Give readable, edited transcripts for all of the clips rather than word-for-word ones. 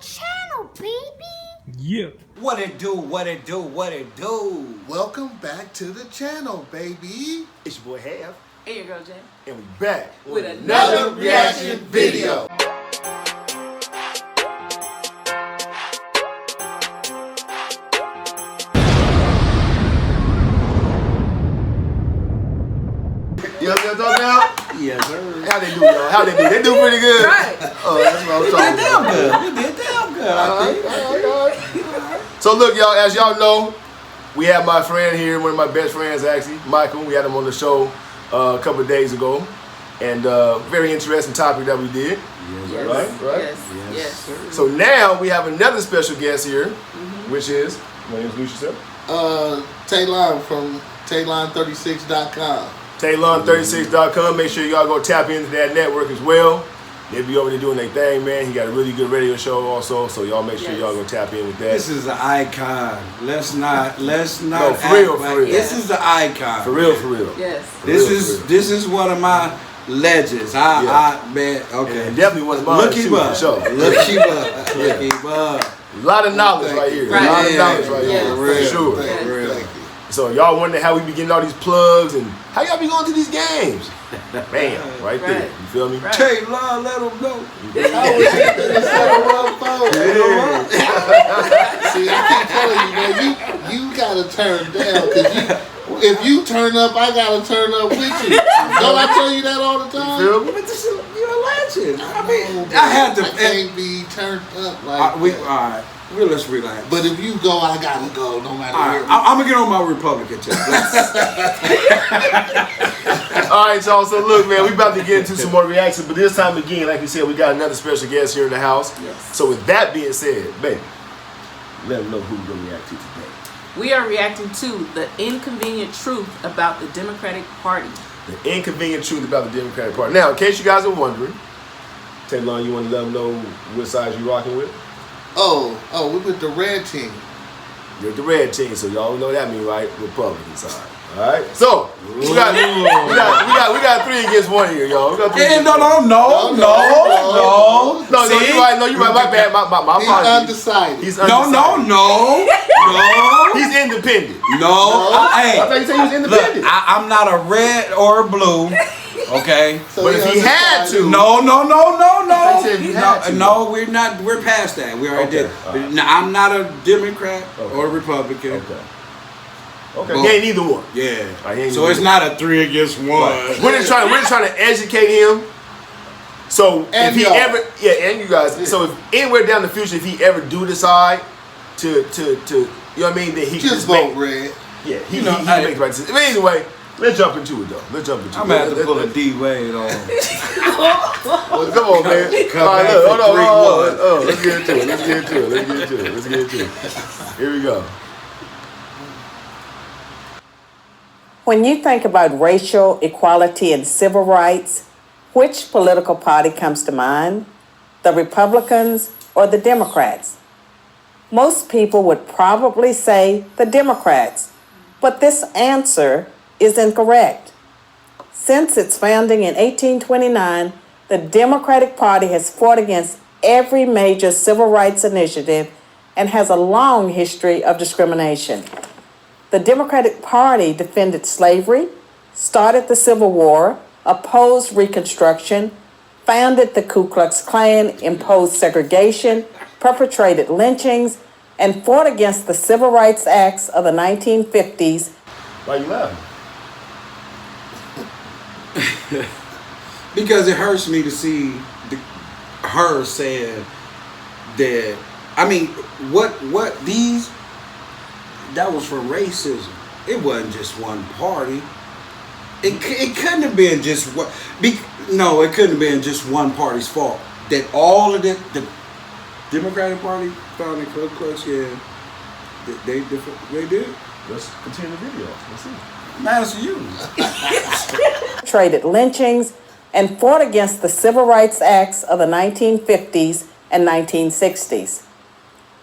channel, baby. Yeah. What it do, what it do, what it do. Welcome back to the channel, baby. It's your boy Half. Hey, your girl Jay. And we back With another reaction video. You know what I'm talking about? Yes, sir. How they do, y'all? How they do? They do pretty good. Right. Oh, that's what I'm talking about. We did damn good, I think. So look, y'all, as y'all know, we have my friend here, one of my best friends actually, Michael. We had him on the show a couple of days ago. And very interesting topic that we did. Yes. Right? Yes. sir. So now we have another special guest here, which is, my name is Lucius. Taylon from Taylon36.com. Taylon36.com. Make sure y'all go tap into that network as well. They'll be over there doing their thing, man. He got a really good radio show also, so y'all make sure y'all go tap in with that. This is an icon. Let's not. No, for real. This is the icon. For real. Yes. This is one of my legends. I bet. Okay. And definitely one of mine. Look him up. Show. Look him up. Look him up. A lot of knowledge right here. Right. A lot of knowledge right Yes. here. Real. For sure. Yes. Real. So y'all wonder how we be getting all these plugs and how y'all be going to these games. Bam, right there. Right. You feel me? Right. Taylor, let him go. I was thinking the second phone. See, I keep telling you, man, you gotta turn down, because if you turn up, I gotta turn up with you. Don't I tell you that all the time? Feel me? But this is, you're a legend. I mean, I had to. I can't be turned up like All that. right. Well, let's relax. But if you go, I gotta go, no matter All right, where. I'm gonna get on my Republican tip. All right, y'all. So look, man, we about to get into some more reactions, but this time again, like we said, we got another special guest here in the house. Yes. So with that being said, baby, let them know who we're gonna react to today. We are reacting to the inconvenient truth about the Democratic Party. The inconvenient truth about the Democratic Party. Now, in case you guys are wondering, Taylon, you want to let them know what side you rocking with? Oh, we with the red team. You're the red team, so y'all know what that means, right? Republican side. All right. So we got 3 against 1 here, y'all. We got 3 against No. No, you're right. No, you're right. My bad. My He's apologies. undecided. He's No. He's independent. Hey, I thought you said he was independent. look, I'm not a red or a blue. Okay. So But if he had to, No. I said if you had to. No, we're not. We're past that. We already did. all right. No, I'm not a Democrat or a Republican. Okay. Well, He ain't either one. Yeah. Right, he ain't So it's either not a 3 against 1. Right. We're just trying to educate him. So And if he y'all. ever, and you guys. So if anywhere down the future, if he ever do decide to, you know what I mean, that he can Just make, vote red. yeah, he You know, can hey. make the right decision. But anyway, let's jump into it though. Let's jump into it. I'm gonna have to pull a D Wade on. Well, come on, man. Come All right, back look, for hold on. 3-1. Let's get into it. Let's get into it. Here we go. When you think about racial equality and civil rights, which political party comes to mind? The Republicans or the Democrats? Most people would probably say the Democrats, but this answer is incorrect. Since its founding in 1829, the Democratic Party has fought against every major civil rights initiative and has a long history of discrimination. The Democratic Party defended slavery, started the Civil War, opposed Reconstruction, founded the Ku Klux Klan, imposed segregation, perpetrated lynchings, and fought against the Civil Rights Acts of the 1950s. Why you laughing? Because it hurts me to see her saying that. I mean, that was for racism. It wasn't just one party. It couldn't have been just one. No, it couldn't have been just one party's fault. That all of the Democratic Party found in Ku Klux, yeah, they did. Let's continue the video. Let's see. I'm asking you. Perpetrated lynchings, and fought against the Civil Rights Acts of the 1950s and 1960s.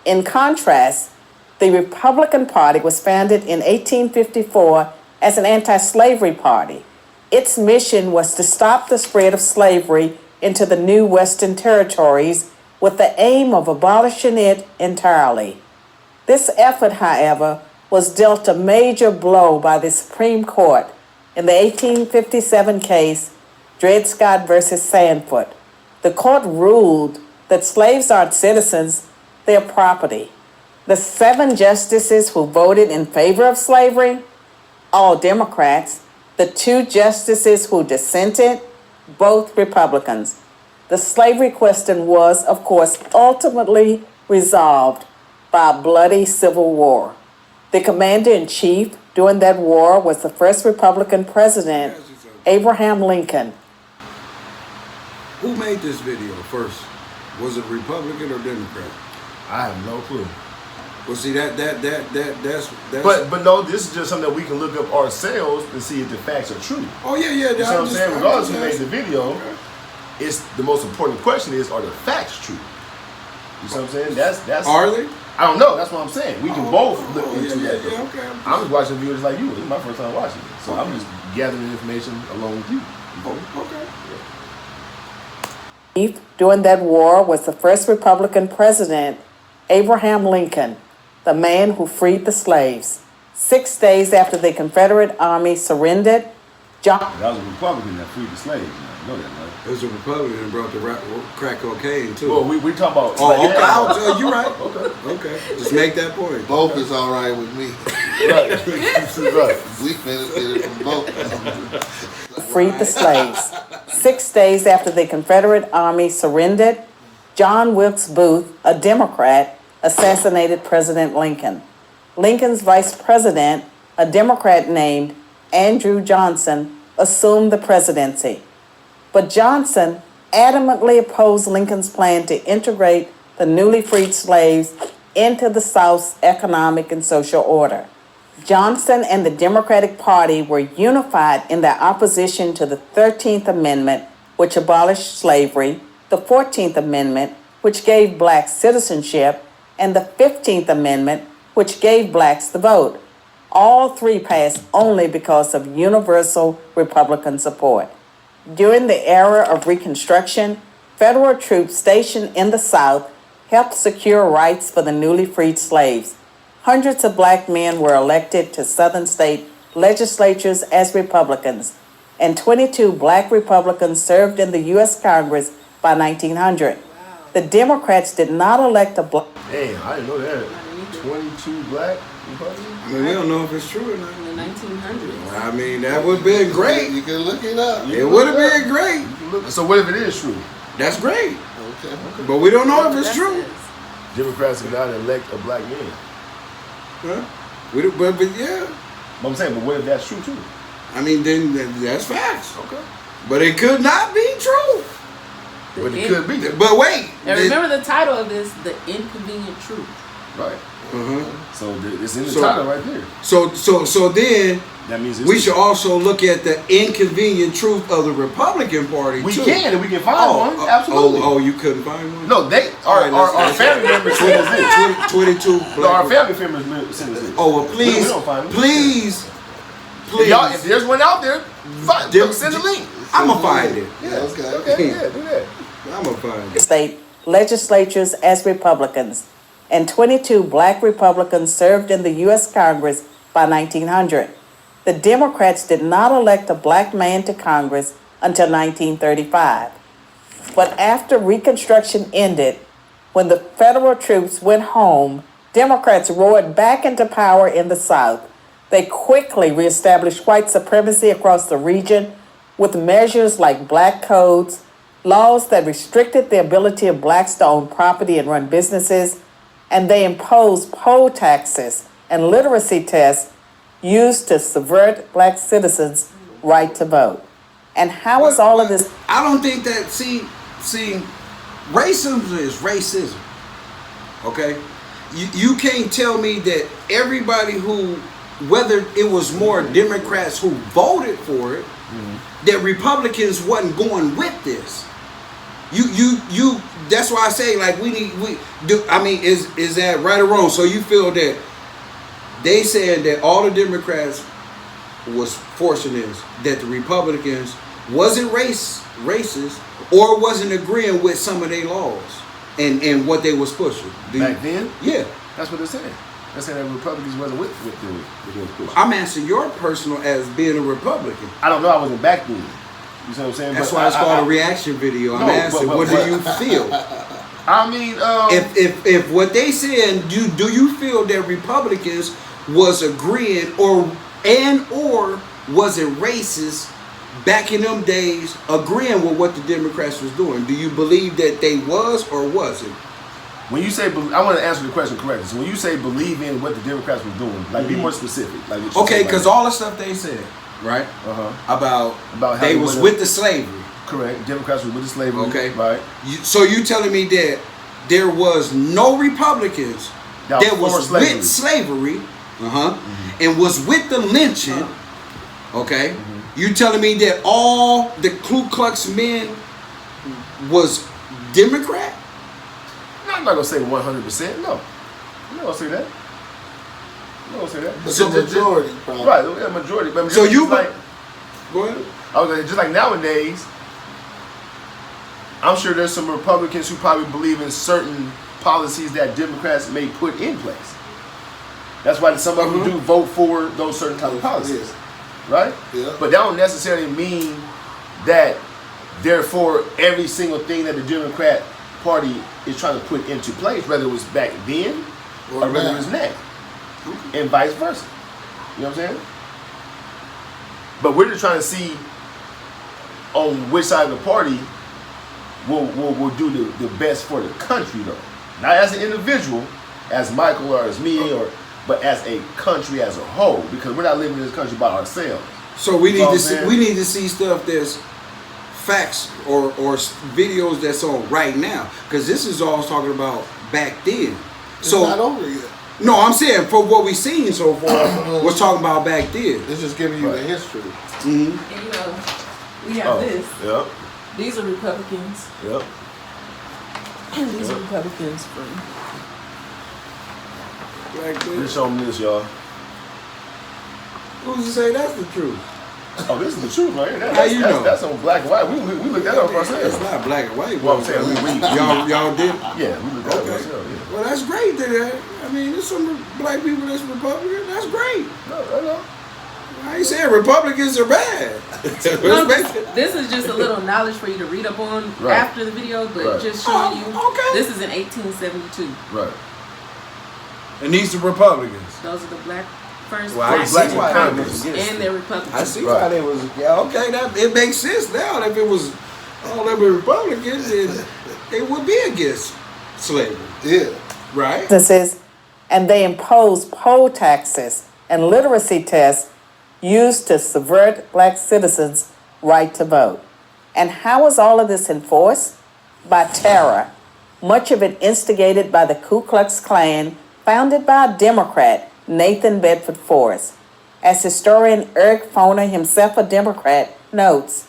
In contrast, the Republican Party was founded in 1854 as an anti-slavery party. Its mission was to stop the spread of slavery into the new Western territories with the aim of abolishing it entirely. This effort, however, was dealt a major blow by the Supreme Court in the 1857 case Dred Scott versus Sandford. The court ruled that slaves aren't citizens, they're property. The 7 justices who voted in favor of slavery, all Democrats. The 2 justices who dissented, both Republicans. The slavery question was, of course, ultimately resolved by a bloody civil war. The commander-in-chief during that war was the first Republican president, Abraham Lincoln. Who made this video first? Was it Republican or Democrat? I have no clue. Well, see that's But no, this is just something that we can look up ourselves to see if the facts are true. Oh yeah. You know what I'm saying? Regardless who made the video, it's the most important question is, are the facts true? You see what I'm saying? That's Are they? I don't know. That's what I'm saying. We can both look into that. Yeah, okay. I'm just watching videos like you. This is my first time watching it, so I'm just gathering information along with you. Okay. During that war was the first Republican president, Abraham Lincoln, the man who freed the slaves. 6 days after the Confederate Army surrendered, That was a Republican that freed the slaves. You know that, right? It was a Republican that brought the crack cocaine too. Well, we talk about. Oh, like, okay. You're right. Okay. Okay. Just make that point. Both is all right with me. Right. Right. We benefited from both. freed the slaves. 6 days after the Confederate Army surrendered, John Wilkes Booth, a Democrat, assassinated President Lincoln. Lincoln's vice president, a Democrat named Andrew Johnson, assumed the presidency. But Johnson adamantly opposed Lincoln's plan to integrate the newly freed slaves into the South's economic and social order. Johnson and the Democratic Party were unified in their opposition to the 13th Amendment, which abolished slavery, the 14th Amendment, which gave blacks citizenship, and the 15th Amendment, which gave blacks the vote. All 3 passed only because of universal Republican support. During the era of Reconstruction, federal troops stationed in the South helped secure rights for the newly freed slaves. Hundreds of black men were elected to Southern state legislatures as Republicans, and 22 black Republicans served in the U.S. Congress by 1900. The Democrats did not elect a black. Damn, I didn't know that. 22 black Republicans? I mean, we don't know if it's true or not. In the 1900s. I mean, that would have been great. You can look it up. It would have been great. So what if it is true? That's great. Okay. But we don't know if Whatever it's that true. says. Democrats can not elect a black man. Huh? But yeah. But I'm saying, but what if that's true too? I mean, then that's facts. Okay. But it could not be true. But it could be. But wait. And remember the title of this, The Inconvenient Truth. Right. Uh-huh. So it's in the title right there. So then That means we should also look at the inconvenient truth of the Republican Party We too. can, and we can find one. Absolutely. Oh, you couldn't find one? No, they All right, our family members send us this. 22 No, our black. family members send us this. Oh, well, please, We don't find them. please. If, y'all, if there's one out there, fine, send the link. I'm going to find it. Yeah, okay. Okay, yeah, do that. I'm going to find it. State legislatures as Republicans, and 22 black Republicans served in the U.S. Congress by 1900. The Democrats did not elect a black man to Congress until 1935. But after Reconstruction ended, when the federal troops went home, Democrats roared back into power in the South. They quickly reestablished white supremacy across the region with measures like black codes, laws that restricted the ability of blacks to own property and run businesses, and they imposed poll taxes and literacy tests used to subvert black citizens' right to vote. And how is all of this? I don't think that, see, racism is racism. Okay? You can't tell me that everybody who, whether it was more Democrats who voted for it, that Republicans wasn't going with this. You that's why I say, like, is that right or wrong? So you feel that they said that all the Democrats was forcing this, that the Republicans wasn't racist or wasn't agreeing with some of their laws. and what they was pushing? Back then? Yeah. That's what they're saying. They're saying that Republicans wasn't with the push. I'm asking your personal as being a Republican. I don't know. I wasn't back then. You see what I'm saying? That's why it's called a reaction video. I'm asking, what do you feel? I mean, if what they saying, do you feel that Republicans was agreeing or was it racist back in them days agreeing with what the Democrats was doing? Do you believe that they was or wasn't? When you say, I want to answer the question correctly. So when you say believe in what the Democrats was doing, like be more specific. Like what you okay, said, because all the stuff they said, right? About how they was with the slavery. Correct. Democrats were with the slavery. Okay. Right. So you telling me that there was no Republicans that was with slavery, and was with the lynching, okay? You telling me that all the Ku Klux men was Democrat? No, I'm not gonna say 100%. No, I'm not gonna say that. I'm not gonna say that. But the majority, probably. Right? Yeah, majority. But So you like, go ahead. I was like, just like nowadays, I'm sure there's some Republicans who probably believe in certain policies that Democrats may put in place. That's why some of them do vote for those certain type of policies, right? Yeah. But that don't necessarily mean that, therefore, every single thing that the Democrat Party is trying to put into place, whether it was back then or whether it was now, and vice versa. You know what I'm saying? But we're just trying to see on which side of the party will do the best for the country, though. Not as an individual, as Michael or as me, but as a country as a whole, because we're not living in this country by ourselves. So we need to see stuff that's facts or videos that's on right now, because this is all talking about back then. It's not over yet. No, I'm saying for what we've seen so far, we're talking about back then. It's just giving you the history. And we have this. Yep. These are Republicans. Yep. And these are Republicans from. Just show them this, y'all. Who's to say that's the truth? Oh, this is the truth right here. How you know? That's on black and white. We looked that up ourselves. It's not black and white. Well, I'm saying y'all did. Yeah, we looked that up ourselves. Yeah. Well, that's great. I mean, there's some black people that's Republican. That's great. No. I ain't saying Republicans are bad. No, this is just a little knowledge for you to read up on after the video, but just showing you. Okay. This is in 1872. Right. And these are Republicans. Those are the black first Well, black black people Congress. and they're Republicans. I see why they was. Yeah, okay, that it makes sense now. If it was all them Republicans, then they would be against slavery. Yeah. Right. And they impose poll taxes and literacy tests used to subvert black citizens' right to vote. And how was all of this enforced? By terror, much of it instigated by the Ku Klux Klan, founded by a Democrat, Nathan Bedford Forrest. As historian Eric Foner, himself a Democrat, notes,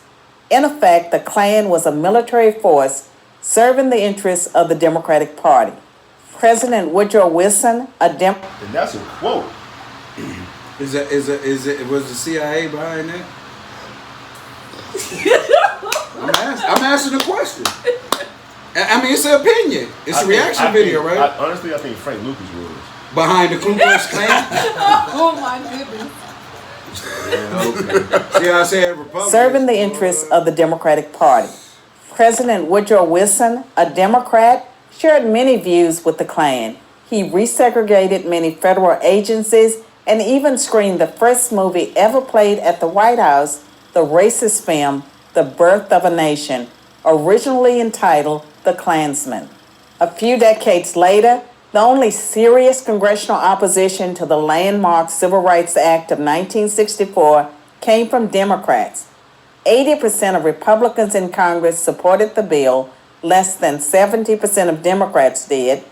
in effect, the Klan was a military force serving the interests of the Democratic Party. President Woodrow Wilson, And that's a quote. Was the CIA behind that? I'm asking a question. I mean, it's an opinion. It's a reaction video, right? Honestly, I think Frank Lucas was. Behind the Ku Klux Klan? Oh my goodness. See how I said Republicans? serving the interests of the Democratic Party. President Woodrow Wilson, a Democrat, shared many views with the Klan. He resegregated many federal agencies and even screened the first movie ever played at the White House, the racist film, The Birth of a Nation, originally entitled The Klansman. A few decades later, the only serious congressional opposition to the landmark Civil Rights Act of 1964 came from Democrats. 80% of Republicans in Congress supported the bill, less than 70% of Democrats did.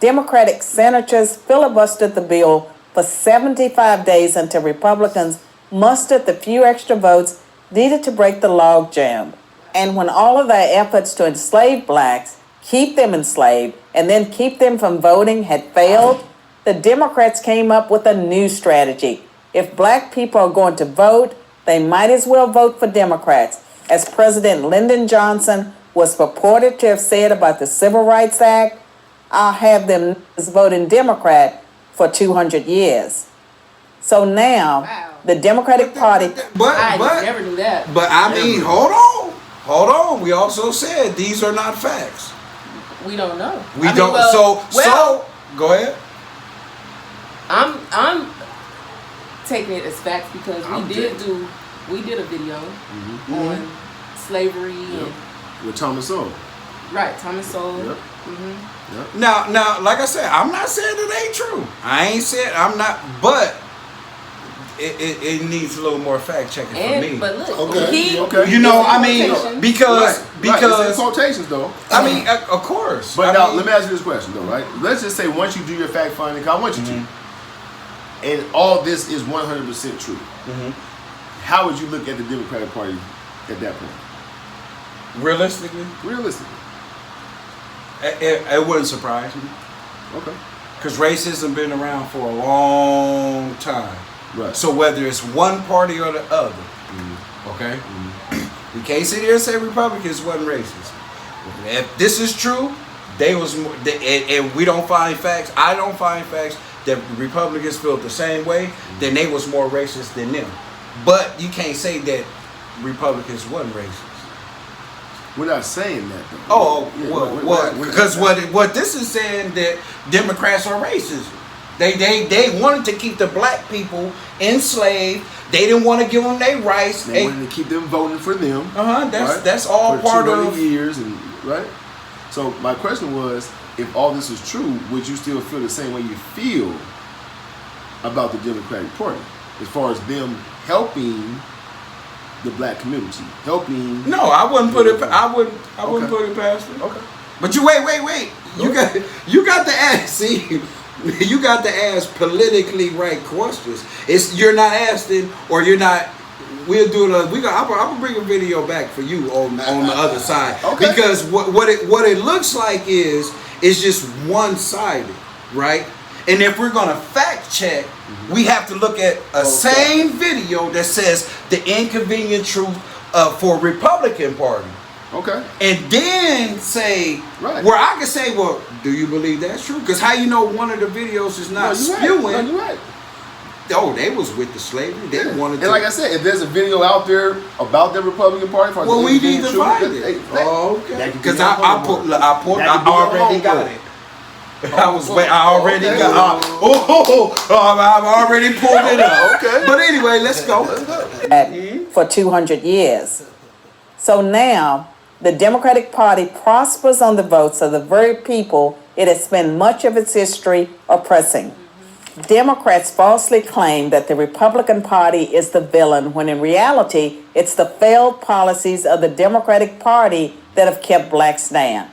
Democratic senators filibustered the bill for 75 days until Republicans mustered the few extra votes needed to break the logjam. And when all of their efforts to enslave blacks, keep them enslaved, and then keep them from voting had failed, the Democrats came up with a new strategy. If black people are going to vote, they might as well vote for Democrats, as President Lyndon Johnson was purported to have said about the Civil Rights Act, I'll have them voting Democrat for 200 years. So now, Wow. the Democratic Party... I never knew that. But I mean, hold on. We also said these are not facts. We don't know. We I mean, don't. well, So go ahead. I'm taking it as facts because we did a video on slavery and with Thomas Sowell. right, Thomas Sowell. Yep. Mm-hmm. Now, like I said, I'm not saying it ain't true. I ain't said I'm not, but it needs a little more fact checking for me. But look, Okay. You know, I mean, because it's in quotations though. I mean, of course. But I mean, let me ask you this question though, right? Let's just say once you do your fact finding, I want you to, and all this is 100% true. How would you look at the Democratic Party at that point? realistically, it wouldn't surprise me. Okay. Because racism been around for a long time. Right. So whether it's one party or the other, okay? We can't sit here and say Republicans wasn't racist. If this is true, they was more, and we don't find facts. I don't find facts that Republicans feel the same way. Then they was more racist than them. But you can't say that Republicans wasn't racist. We're not saying that though. Oh, because what this is saying that Democrats are racist. They wanted to keep the black people enslaved. They didn't want to give them their rights. They wanted to keep them voting for them. That's all for part 200 of years and right. So my question was, if all this is true, would you still feel the same way you feel about the Democratic Party as far as them helping the black community, helping? No, I wouldn't put it. I wouldn't put it past it. Okay. But you wait. You got to ask. See, you got to ask politically right questions. You're not asking, or you're not. We'll do it. I'm gonna bring a video back for you on the other side. Okay. Because what it looks like is just one sided, right? And if we're gonna fact check, we have to look at a same video that says the inconvenient truth for Republican Party. Okay. And then say, where I can say, well, do you believe that's true? Because how you know one of the videos is not spewing? Right. No, you're right. Oh, they was with the slavery. They wanted to. And like I said, if there's a video out there about the Republican Party, well, we need to find it. Okay. Because I already got it. I've already pulled it up. Okay. But anyway, let's go. For 200 years. So now, the Democratic Party prospers on the votes of the very people it has spent much of its history oppressing. Democrats falsely claim that the Republican Party is the villain, when in reality, it's the failed policies of the Democratic Party that have kept blacks down.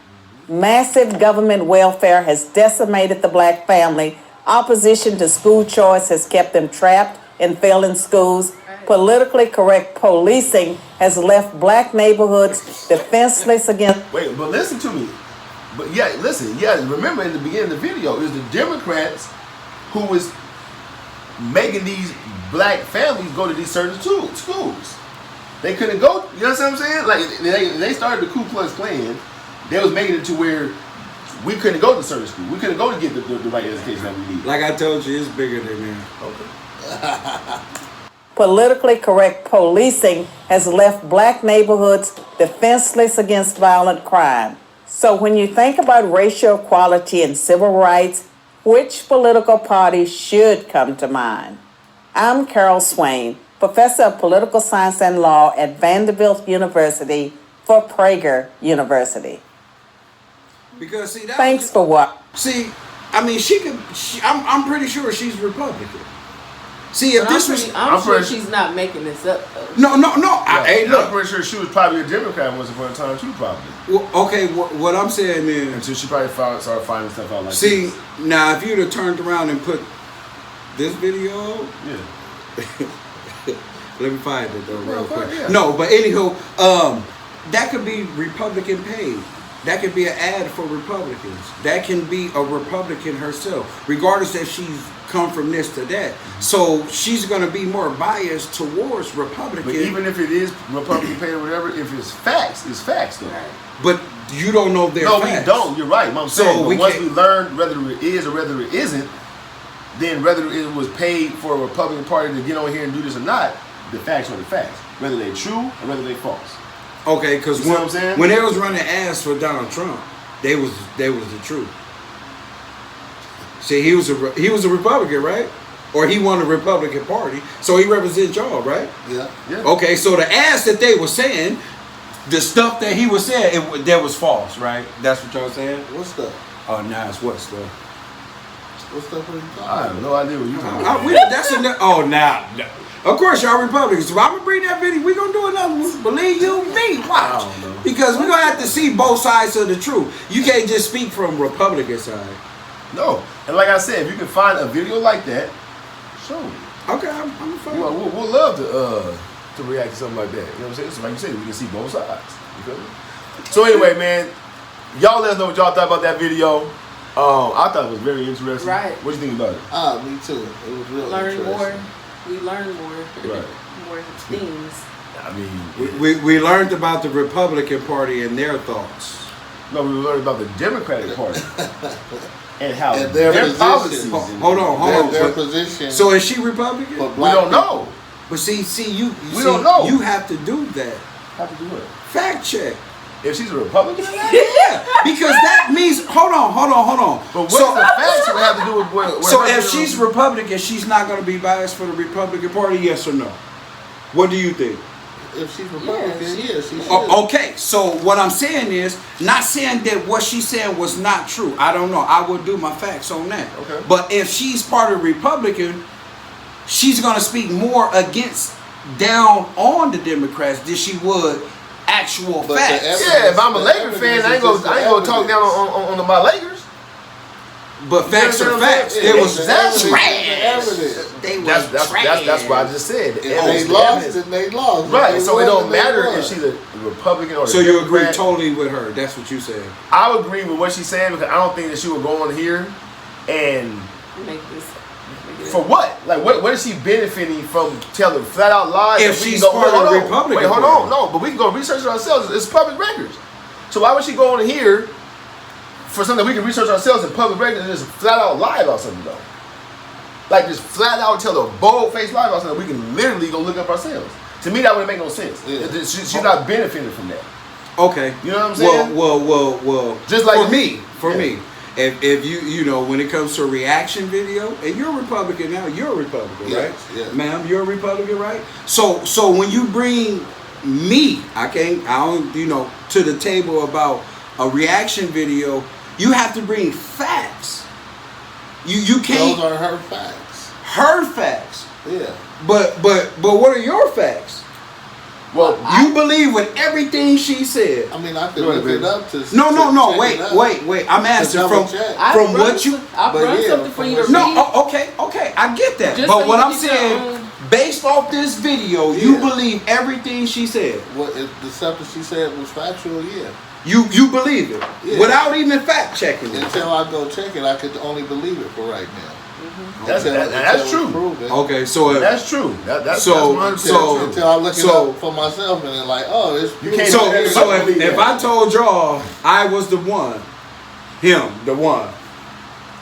Massive government welfare has decimated the black family. Opposition to school choice has kept them trapped in failing schools. Politically correct policing has left black neighborhoods defenseless against... Wait, but listen to me. But remember in the beginning of the video, it was the Democrats who was making these black families go to these certain schools. They couldn't go, you know what I'm saying? Like, they started the Ku Klux Klan. They was making it to where we couldn't go to certain school. We couldn't go to get the right education that we need. Like I told you, it's bigger than that. Okay. Politically correct policing has left black neighborhoods defenseless against violent crime. So when you think about racial equality and civil rights, which political party should come to mind? I'm Carol Swain, professor of political science and law at Vanderbilt University for Prager University. Because see, thanks for what? See, I mean, I'm pretty sure she's Republican. See, if I'm sure she's not making this up though. No. I'm pretty sure she was probably a Democrat once upon a time too, probably. Well, okay, what I'm saying is, until she probably started finding stuff out like this. See, now if you'd have turned around and put this video, let me find it though real quick. Yeah. No, but anywho, that could be Republican paid. That could be an ad for Republicans. That can be a Republican herself, regardless if she's come from this to that. So she's going to be more biased towards Republican. But even if it is Republican paid or whatever, if it's facts though. Right. But you don't know their No, facts. we don't. You're right. I'm So saying, but once can't- we learn whether it is or whether it isn't, then whether it was paid for a Republican Party to get on here and do this or not, the facts are the facts. Whether they're true or whether they're false. Okay, because You see what I'm saying? when they was running ads for Donald Trump, they was the truth. See, he was a Republican, right? Or he won the Republican Party, so he represents y'all, right? Yeah. Okay, so the ads that they were saying, the stuff that he was saying, that was false, right? That's what y'all saying? What stuff? Oh, nah, it's what stuff? What stuff are you talking I about? have no idea what you're talking about. Nah. Of course, y'all Republicans. So I'm gonna bring that video. We gonna do another one. Believe you me, watch. I don't know. Because we're gonna have to see both sides of the truth. You can't just speak from Republican side. No. And like I said, if you can find a video like that, show me. Okay, I'm fine. We'll love to react to something like that. You know what I'm saying? So like you said, we can see both sides. You feel me? So anyway, man, y'all let us know what y'all thought about that video. I thought it was very interesting. Right. What do you think about it? Me too. It was real Learn interesting. more. We learn more. Right. More things. I mean, We learned about the Republican Party and their thoughts. no, we learned about the Democratic Party and how And their position. policies. Hold on. Their But- position. So is she Republican? for We black don't people. know. But see, you We don't know. You have to do that. How to do it? Fact check. If she's a Republican, Yeah, because that means hold on. but what So- the facts would have to do with what So her if being she's Republican, she's not going to be biased for the Republican Party, yes or no? What do you think? If she's Republican, Yeah, she should. Okay, so what I'm saying is, not saying that what she said was not true. I don't know. I will do my facts on that. Okay. But if she's part of Republican, she's going to speak more against down on the Democrats than she would actual But the facts. evidence- Yeah, if I'm a The Laker evidence fan, is I ain't just the gonna talk evidence. down on my Lakers. But facts You know are what I'm facts. saying? It was The evidence is the trash. evidence. They was That's what I just said. The If evidence, they the lost, evidence. then they lost. Right, If they so it won, don't then they matter won. if she's a Republican or a So you agree Democrat. totally with her. That's what you said. I would agree with what she's saying because I don't think that she would go on here and Make this. Make it for what? Like what is she benefiting from telling flat out lies? If that we she's can go, part hold of the on, Republican Wait, hold Party. on, no, but we can go research it ourselves. It's public records. So why would she go on here for something that we can research ourselves in public records and just flat out lie about something though? Like just flat out tell a bold faced lie about something we can literally go look up ourselves. To me, that wouldn't make no sense. Yeah. She's not benefiting from that. Okay. You know what I'm saying? Well. Just like for Yeah. me, if you know when it comes to a reaction video, and you're a Republican now, you're a Republican, Yes, right? yes. Ma'am, you're a Republican, right? So when you bring me, I don't, to the table about a reaction video, you have to bring facts. You can't Those are her facts. her facts. Yeah. But what are your facts? Well, You believe with everything she said. I mean, I could Go ahead, look it baby. up to. No. check Wait. it out. I'm asking double from check. I from run what you. some- I'll But run yeah, something for from you to what- read. No, okay, I get that. Just But so what you I'm get your saying, own- based off this video, you Yeah. believe everything she said. What if the stuff that she said was factual? Yeah. You believe it Yeah. without even fact checking it. Until I go check it, I could only believe it for right now. that's Until true. we prove it. Okay, so if, That's true. That's So- 100% so- true. Until I look it So- up for myself and then like, oh, it's You can't so do so that. if I told y'all I was the one, the one,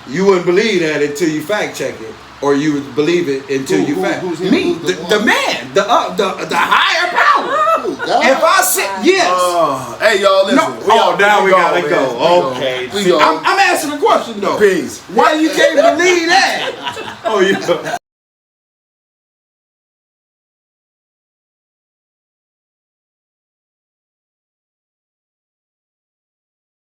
you wouldn't believe that until you fact check it, or you would believe it until you fact. who's him? Me, Who's the the one? man, the higher power. Ooh, God. If I said yes. Hey y'all, listen. No, now we gotta man. go. Okay. We See, go. I'm asking a question though. Peace. Why you can't believe that? Oh, yeah.